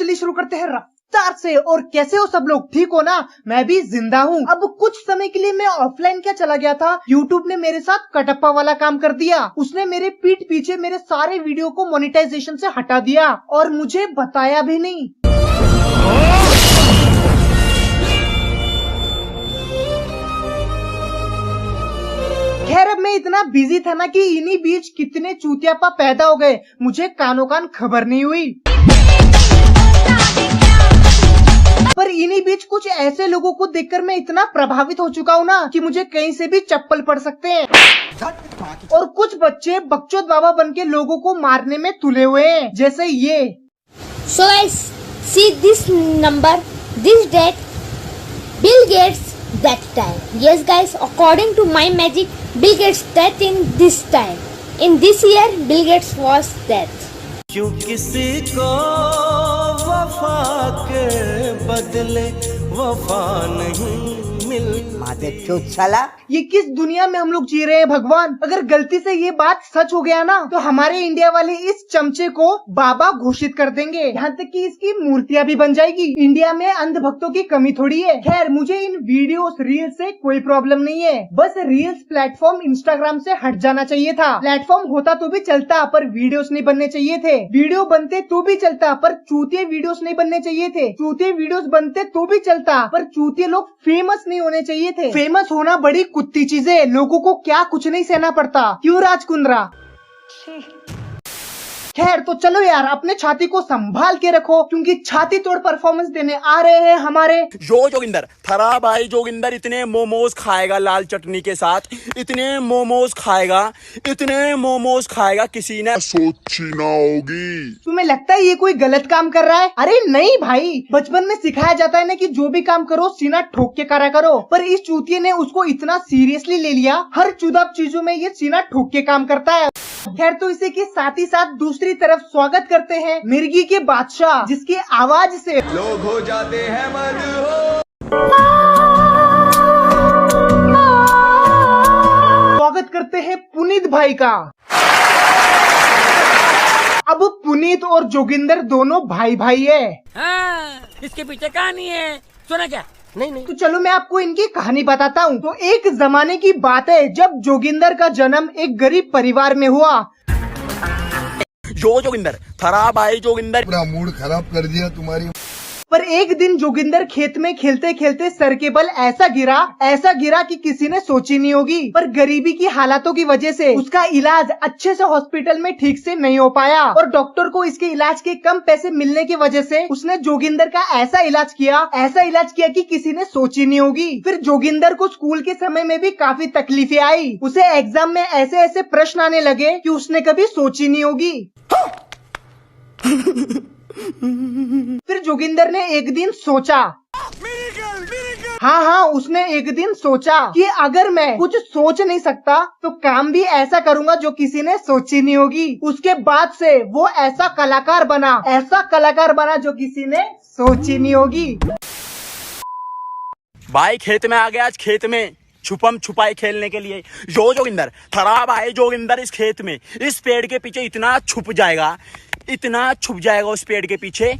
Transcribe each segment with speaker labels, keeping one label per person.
Speaker 1: चलिए शुरू करते हैं रफ्तार से। और कैसे हो सब लोग, ठीक हो ना? मैं भी जिंदा हूँ। अब कुछ समय के लिए मैं ऑफलाइन क्या चला गया था। यूट्यूब ने मेरे साथ कटप्पा वाला काम कर दिया। उसने मेरे पीठ पीछे मेरे सारे वीडियो को मोनेटाइजेशन से हटा दिया और मुझे बताया भी नहीं। खैर अब मैं इतना बिजी था ना कि इन्हीं बीच कितने चूतियापा पैदा हो गए, मुझे कानों कान खबर नहीं हुई। पर इन्हीं बीच कुछ ऐसे लोगों को देखकर मैं इतना प्रभावित हो चुका हूँ ना कि मुझे कहीं से भी चप्पल पड़ सकते हैं। और कुछ बच्चे बकचोद बाबा बनके लोगों को मारने में तुले हुए हैं, जैसे ये।
Speaker 2: So guys, see this number, this date, Bill Gates that time. Yes guys, according to my magic, Bill Gates death in this time. In this year, Bill Gates was dead.
Speaker 3: क्यों किसी को वफा के बदले वफा नहीं
Speaker 4: साला,
Speaker 1: ये किस दुनिया में हम लोग जी रहे हैं भगवान। अगर गलती से ये बात सच हो गया ना तो हमारे इंडिया वाले इस चमचे को बाबा घोषित कर देंगे, यहाँ तक कि इसकी मूर्तियां भी बन जाएगी। इंडिया में अंधभक्तों की कमी थोड़ी है। खैर मुझे इन वीडियोस रील्स से कोई प्रॉब्लम नहीं है, बस रील्स प्लेटफॉर्म इंस्टाग्राम से हट जाना चाहिए था। प्लेटफॉर्म होता तो भी चलता पर वीडियोस नहीं बनने चाहिए थे। वीडियो बनते तो भी चलता पर चूतिए वीडियोस नहीं बनने चाहिए थे। चूतिए वीडियोस बनते तो भी चलता पर चूतिए लोग फेमस नहीं होने चाहिए थे। फेमस होना बड़ी कुत्ती चीज है, लोगों को क्या कुछ नहीं सहना पड़ता, क्यों राज कुंद्रा? खैर तो चलो यार, अपने छाती को संभाल के रखो क्योंकि छाती तोड़ परफॉर्मेंस देने आ रहे हैं हमारे
Speaker 5: जोगिंदर। थरा भाई जोगिंदर इतने मोमोज खाएगा लाल चटनी के साथ, इतने मोमोज खाएगा, इतने मोमोज खाएगा किसी ने सोची ना होगी।
Speaker 1: तुम्हें लगता है ये कोई गलत काम कर रहा है? अरे नहीं भाई, बचपन में सिखाया जाता है ना कि जो भी काम करो सीना ठोक के करा करो, पर इस चूतिए ने उसको इतना सीरियसली ले लिया, हर चुदाब चीजों में ये सीना ठोक के काम करता है। खैर तो इसी के साथ ही साथ दूसरी तरफ स्वागत करते हैं मिर्गी के बादशाह, जिसकी आवाज से
Speaker 3: लोग हो जाते हैं मदहोश।
Speaker 1: स्वागत करते हैं पुनीत भाई का। अब पुनीत और जोगिंदर दोनों भाई भाई है।
Speaker 6: हाँ, इसके पीछे कहानी है, सुना क्या? नहीं।
Speaker 1: तो चलो मैं आपको इनकी कहानी बताता हूँ। तो एक जमाने की बात है जब जोगिंदर का जन्म एक गरीब परिवार में हुआ।
Speaker 5: जोगिंदर, थरा भाई जोगिंदर।
Speaker 7: पूरा मूड खराब कर दिया तुम्हारी।
Speaker 1: पर एक दिन जोगिंदर खेत में खेलते खेलते सर के बल ऐसा गिरा कि किसी ने सोची नहीं होगी। पर गरीबी की हालातों की वजह से उसका इलाज अच्छे से हॉस्पिटल में ठीक से नहीं हो पाया और डॉक्टर को इसके इलाज के कम पैसे मिलने की वजह से उसने जोगिंदर का ऐसा इलाज किया कि किसी ने सोची नहीं होगी। फिर जोगिंदर को स्कूल के समय में भी काफी तकलीफें आई। उसे एग्जाम में ऐसे ऐसे प्रश्न आने लगे कि उसने कभी सोची नहीं होगी। फिर जोगिंदर ने एक दिन सोचा, हाँ, उसने एक दिन सोचा कि अगर मैं कुछ सोच नहीं सकता तो काम भी ऐसा करूंगा जो किसी ने सोची नहीं होगी। उसके बाद से वो ऐसा कलाकार बना जो किसी ने सोची नहीं होगी।
Speaker 5: भाई खेत में आ गया, आज खेत में छुपम छुपाई खेलने के लिए। जोगिंदर, थरा भाई जोगिंदर इस खेत में इस पेड़ के पीछे इतना छुप जाएगा उस पेड़ के पीछे,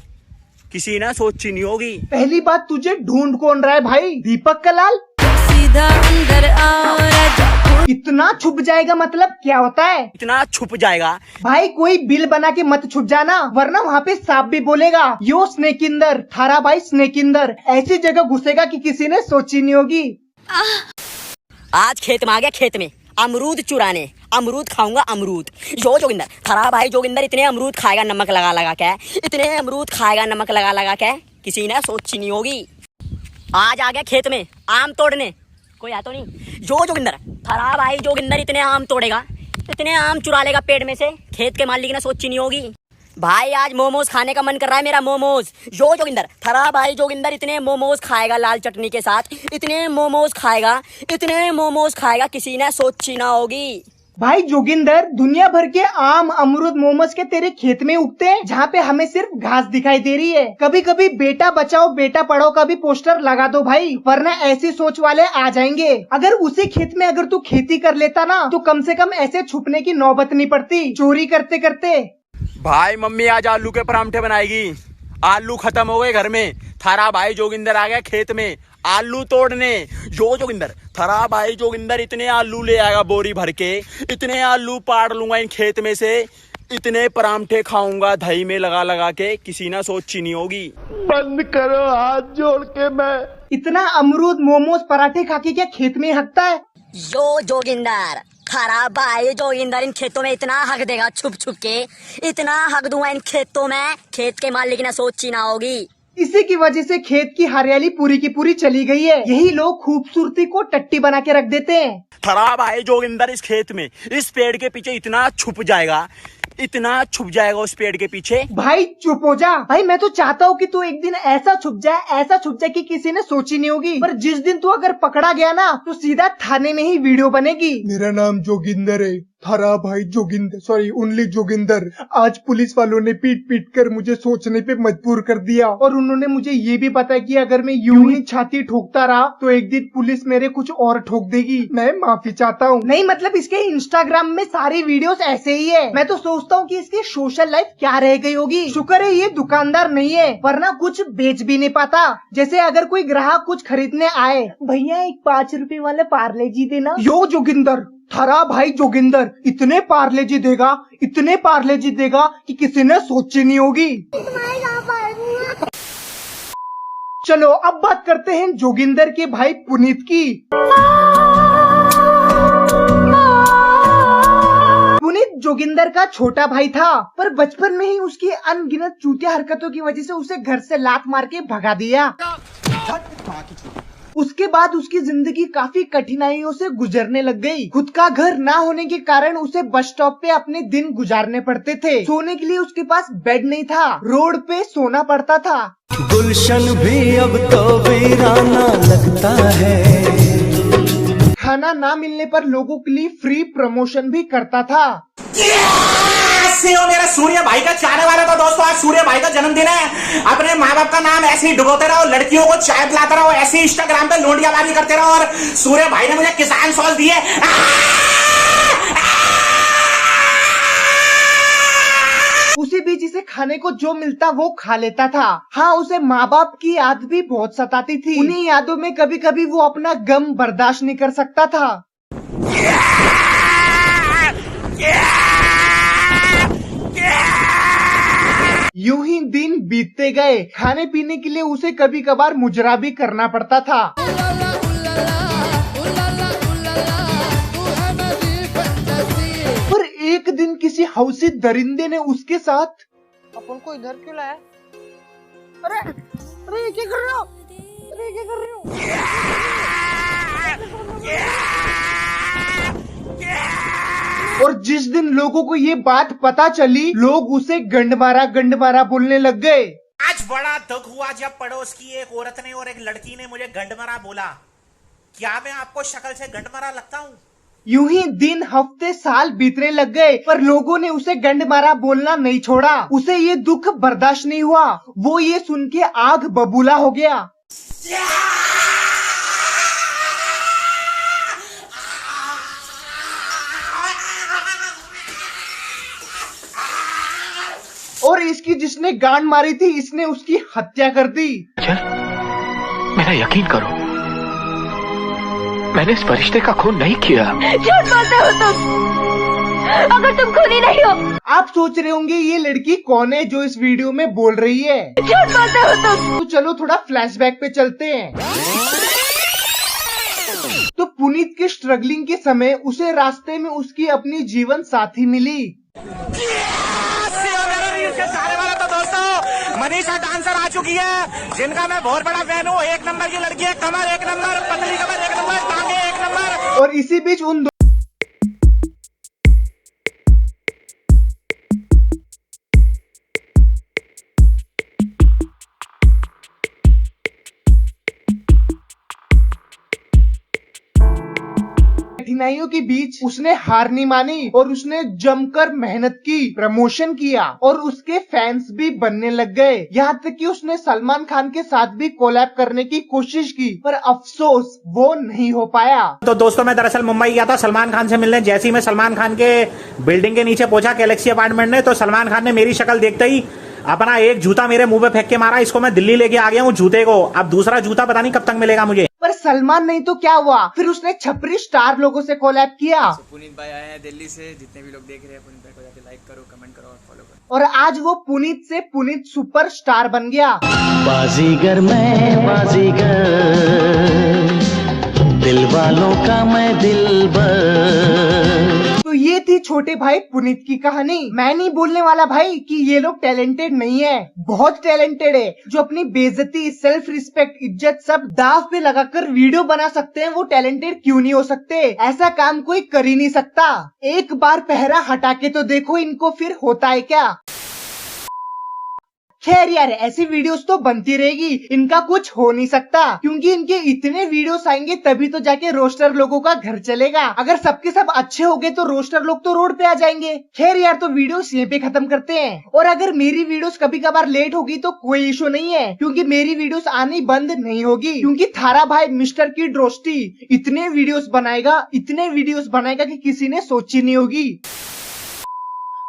Speaker 5: किसी ने सोची नहीं होगी।
Speaker 1: पहली बात, तुझे ढूंढ कौन रहा है भाई? दीपक कलाल?
Speaker 6: सीधा अंदर आओ राजा।
Speaker 1: इतना छुप जाएगा मतलब क्या होता है?
Speaker 5: इतना छुप जाएगा
Speaker 1: भाई कोई बिल बना के मत छुप जाना, वरना वहाँ पे सांप भी बोलेगा यो स्नेकिंदर, थारा भाई स्नेकिंदर, ऐसी जगह घुसेगा कि किसी ने सोची नहीं होगी।
Speaker 8: आज खेत में आ गया, खेत में अमरूद चुराने, अमरूद खाऊंगा अमरूद। जोगिंदर, थरा भाई जोगिंदर इतने अमरूद खाएगा नमक लगा लगा के, इतने अमरूद खाएगा नमक लगा लगा के, किसी ने सोची नहीं होगी। आज आ गया खेत में आम तोड़ने, कोई आ तो नहीं। जोगिंदर, थरा भाई जोगिंदर इतने आम तोड़ेगा, इतने आम चुरा लेगा पेड़ में से, खेत के मालिक ने सोची नहीं होगी। भाई आज मोमोज खाने का मन कर रहा है मेरा, मोमोज। जोगिंदर, थरा भाई जोगिंदर इतने मोमोज खाएगा लाल चटनी के साथ, इतने मोमोज खाएगा किसी ने सोची ना होगी।
Speaker 1: भाई जोगिंदर, दुनिया भर के आम अमरूद मोमोज के तेरे खेत में उगते हैं जहाँ पे हमें सिर्फ घास दिखाई दे रही है। कभी कभी बेटा बचाओ बेटा पढ़ाओ का भी पोस्टर लगा दो भाई, वरना ऐसी सोच वाले आ जाएंगे। अगर उसी खेत में अगर तू खेती कर लेता ना तो कम से कम ऐसे छुपने की नौबत नहीं पड़ती चोरी करते करते।
Speaker 5: भाई मम्मी आज आलू के परांठे बनाएगी, आलू खत्म हो गए घर में, थारा भाई जोगिंदर आ गया खेत में आलू तोड़ने। जोगिंदर, थारा भाई जोगिंदर इतने आलू ले आएगा बोरी भर के, इतने आलू पाड़ लूंगा इन खेत में से, इतने परांठे खाऊंगा दही में लगा लगा के, किसी ना सोची नहीं होगी।
Speaker 3: बंद करो हाथ जोड़ के। मैं
Speaker 1: इतना अमरूद मोमोज पराठे खा के क्या खेत में हकता है?
Speaker 8: यो जोगिंदर, थारा भाई जोगिंदर इन खेतों में इतना हक देगा छुप छुप के, इतना हक दूंगा इन खेतों में, खेत के मालिक ने सोची ना होगी।
Speaker 1: इसी की वजह से खेत की हरियाली पूरी की पूरी चली गई है। यही लोग खूबसूरती को टट्टी बना के रख देते हैं।
Speaker 5: थारा भाई जोगिंदर इस खेत में, इस पेड़ के पीछे इतना छुप जाएगा, इतना छुप जाएगा उस पेड़ के पीछे।
Speaker 1: भाई चुप हो जा। भाई मैं तो चाहता हूँ कि तू एक दिन ऐसा छुप जाए, ऐसा छुप जाए कि किसी ने सोची नहीं होगी, पर जिस दिन तू अगर पकड़ा गया ना तो सीधा थाने में ही वीडियो बनेगी।
Speaker 7: मेरा नाम जोगिंदर है, थारा भाई जोगिंदर, सॉरी ओनली जोगिंदर। आज पुलिस वालों ने पीट पीट कर मुझे सोचने पे मजबूर कर दिया, और उन्होंने मुझे ये भी बताया कि अगर मैं यूं ही छाती ठोकता रहा तो एक दिन पुलिस मेरे कुछ और ठोक देगी। मैं माफी चाहता हूँ। नहीं मतलब इसके इंस्टाग्राम में सारी वीडियोस ऐसे ही है। मैं तो सोचता हूँ कि इसकी सोशल लाइफ क्या रह गई होगी। शुक्र है ये दुकानदार नहीं है, वरना कुछ बेच भी नहीं पाता। जैसे अगर कोई ग्राहक कुछ खरीदने आए, भैया एक 5 रुपए वाला पार्ले जी देना। यो जोगिंदर, थारा भाई जोगिंदर इतने पार्ले जी देगा, इतने पार्ले जी देगा कि किसी ने सोची नहीं होगी। चलो अब बात करते हैं जोगिंदर के भाई पुनीत की। पुनीत जोगिंदर का छोटा भाई था, पर बचपन में ही उसकी अनगिनत चूतिया हरकतों की वजह से उसे घर से लात मार के भगा दिया। उसके बाद उसकी जिंदगी काफी कठिनाइयों से गुजरने लग गई। खुद का घर ना होने के कारण उसे बस स्टॉप पे अपने दिन गुजारने पड़ते थे। सोने के लिए उसके पास बेड नहीं था, रोड पे सोना पड़ता था।
Speaker 3: गुलशन भी अब तो वीराना लगता है।
Speaker 1: खाना ना मिलने पर लोगों के लिए फ्री प्रमोशन भी करता था।
Speaker 6: मेरा सूर्य भाई का चाहने वाला था दोस्तों, आज सूर्य भाई का जन्मदिन है। अपने माँ बाप का नाम ऐसे ही डुबोते रहो, लड़कियों को चाय पिलाते रहो, ऐसे ही इंस्टाग्राम पे लोंडियाबाजी करते रहो, और सूर्य भाई ने मुझे किसान सॉस दिए।
Speaker 1: उसी बीच इसे खाने को जो मिलता वो खा लेता था। हाँ, उसे माँ बाप की याद भी बहुत सताती थी। उन्हीं यादों में कभी कभी वो अपना गम बर्दाश्त नहीं कर सकता था। यूं ही दिन बीतते गए। खाने पीने के लिए उसे कभी कभार मुजरा भी करना पड़ता था। पर एक दिन किसी हौसी दरिंदे ने उसके साथ, अपन को इधर क्यों लाया? अरे अरे क्या कर रहे हो? अरे क्या कर रहे हो? और जिस दिन लोगों को ये बात पता चली, लोग उसे गंडमारा बोलने लग गए।
Speaker 6: आज बड़ा दुख हुआ जब पड़ोस की एक औरत ने और एक लड़की ने मुझे गंडमरा बोला। क्या मैं आपको शक्ल से गंडमरा लगता हूँ?
Speaker 1: यूं ही दिन हफ्ते साल बीतने लग गए, पर लोगों ने उसे गंडमारा बोलना नहीं छोड़ा। उसे ये दुख बर्दाश्त नहीं हुआ। वो ये सुन के आग बबूला हो गया। और इसकी जिसने गांड मारी थी, इसने उसकी हत्या कर दी।
Speaker 9: मेरा यकीन करो, मैंने इस फरिश्ते का खून नहीं किया।
Speaker 2: झूठ बोलते हो तुम, अगर तुम खूनी नहीं हो।
Speaker 1: आप सोच रहे होंगे ये लड़की कौन है जो इस वीडियो में बोल रही है।
Speaker 2: झूठ बोलते हो तुम।
Speaker 1: तो चलो थोड़ा फ्लैशबैक पे चलते हैं। तो पुनीत के स्ट्रगलिंग के समय उसे रास्ते में उसकी अपनी जीवन साथी मिली।
Speaker 6: मनीषा डांसर आ चुकी है, जिनका मैं बहुत बड़ा फैन हूँ। 1 नंबर की लड़की है, कमर 1 नंबर, पतली कमर 1 नंबर, टांगे 1 नंबर।
Speaker 1: और इसी बीच उन कठिनाइयों के बीच उसने हार नहीं मानी और उसने जमकर मेहनत की, प्रमोशन किया और उसके फैंस भी बनने लग गए। यहाँ तक कि उसने सलमान खान के साथ भी कोलैब करने की कोशिश की, पर अफसोस वो नहीं हो पाया।
Speaker 6: तो दोस्तों मैं दरअसल मुंबई गया था सलमान खान से मिलने। जैसे ही मैं सलमान खान के बिल्डिंग के नीचे पहुंचा गैलेक्सी अपार्टमेंट में, तो सलमान खान ने मेरी शक्ल देखते ही अपना एक जूता मेरे मुंह पे फेंक के मारा, इसको मैं दिल्ली लेके आ गया हूँ जूते को, अब दूसरा जूता पता नहीं कब तक मिलेगा मुझे।
Speaker 1: पर सलमान नहीं तो क्या हुआ, फिर उसने छपरी स्टार लोगों से कोलैब किया।
Speaker 5: पुनीत भाई आए हैं दिल्ली से, जितने भी लोग देख रहे हैं पुनीत भाई को जाके लाइक करो, कमेंट करो और फॉलो करो।
Speaker 1: और आज वो पुनीत से पुनीत सुपरस्टार बन गया।
Speaker 3: बाजीगर मैं बाजीगर, दिल वालों का मैं दिलबर।
Speaker 1: तो ये थी छोटे भाई पुनीत की कहानी। मैं नहीं बोलने वाला भाई कि ये लोग टैलेंटेड नहीं है, बहुत टैलेंटेड है। जो अपनी बेइज्जती, सेल्फ रिस्पेक्ट, इज्जत सब दाव पे लगाकर वीडियो बना सकते हैं, वो टैलेंटेड क्यों नहीं हो सकते? ऐसा काम कोई कर ही नहीं सकता। एक बार पहरा हटा के तो देखो इनको, फिर होता है क्या। खैर यार, ऐसी वीडियोस तो बनती रहेगी, इनका कुछ हो नहीं सकता, क्योंकि इनके इतने वीडियोस आएंगे तभी तो जाके रोस्टर लोगों का घर चलेगा। अगर सबके सब अच्छे हो गए तो रोस्टर लोग तो रोड पे आ जाएंगे। खैर यार, तो वीडियोस यहीं पे खत्म करते हैं। और अगर मेरी वीडियोस कभी कभार लेट होगी तो कोई इशू नहीं है, क्योंकि मेरी वीडियोस आनी बंद नहीं होगी, क्योंकि थारा भाई मिस्टर किड रोस्टी इतने वीडियोस बनाएगा कि किसी ने सोची नहीं होगी।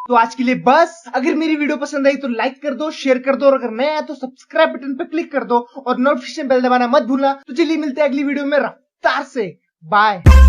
Speaker 1: तो आज के लिए बस। अगर मेरी वीडियो पसंद आई तो लाइक कर दो, शेयर कर दो, और अगर नया है तो सब्सक्राइब बटन पे क्लिक कर दो और नोटिफिकेशन बेल दबाना मत भूलना। तो चलिए मिलते हैं अगली वीडियो में रफ्तार से। बाय।